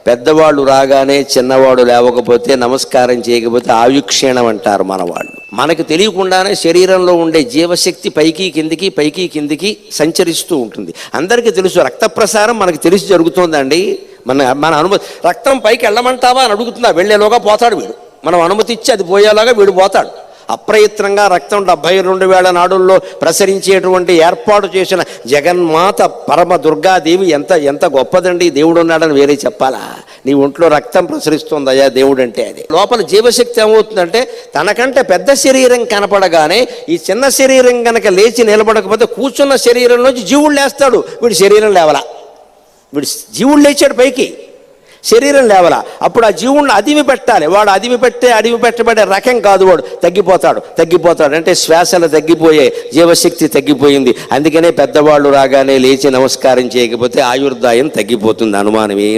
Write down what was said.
పెద్దవాళ్ళు రాగానే చిన్నవాడు లేవకపోతే నమస్కారం చేయకపోతే ఆయుక్షీణం అంటారు మన వాళ్ళు. మనకు తెలియకుండానే శరీరంలో ఉండే జీవశక్తి పైకి కిందికి సంచరిస్తూ ఉంటుంది. అందరికీ తెలుసు, రక్త ప్రసారం మనకు తెలిసి జరుగుతుందండి. మన అనుమతి, రక్తం పైకి వెళ్ళమంటావా అని అడుగుతుందా, వెళ్ళేలోగా పోతాడు వీడు. మనం అనుమతి ఇచ్చి అది పోయేలాగా వీడు పోతాడు. అప్రయత్నంగా రక్తం 72,000 నాడుల్లో ప్రసరించేటువంటి ఏర్పాటు చేసిన జగన్మాత పరమ దుర్గాదేవి ఎంత గొప్పదండి. దేవుడు ఉన్నాడని వేరే చెప్పాలా? నీ ఒంట్లో రక్తం ప్రసరిస్తుందయ్యా దేవుడు అంటే. అది లోపల జీవశక్తి ఏమవుతుందంటే, తనకంటే పెద్ద శరీరం కనపడగానే ఈ చిన్న శరీరం కనుక లేచి నిలబడకపోతే కూర్చున్న శరీరంలోంచి జీవుడు లేస్తాడు. వీడి శరీరం లేవలా, వీడు జీవుడు లేచాడు పైకి, శరీరం లేవలా. అప్పుడు ఆ జీవుడిని అదిమి పెట్టాలి. వాడు అదిమి పెట్టబడే రకం కాదు, వాడు తగ్గిపోతాడు. అంటే శ్వాసలు తగ్గిపోయే, జీవశక్తి తగ్గిపోయింది. అందుకనే పెద్దవాళ్ళు రాగానే లేచి నమస్కారం చేయకపోతే ఆయుర్దాయం తగ్గిపోతుంది. అనుమానమే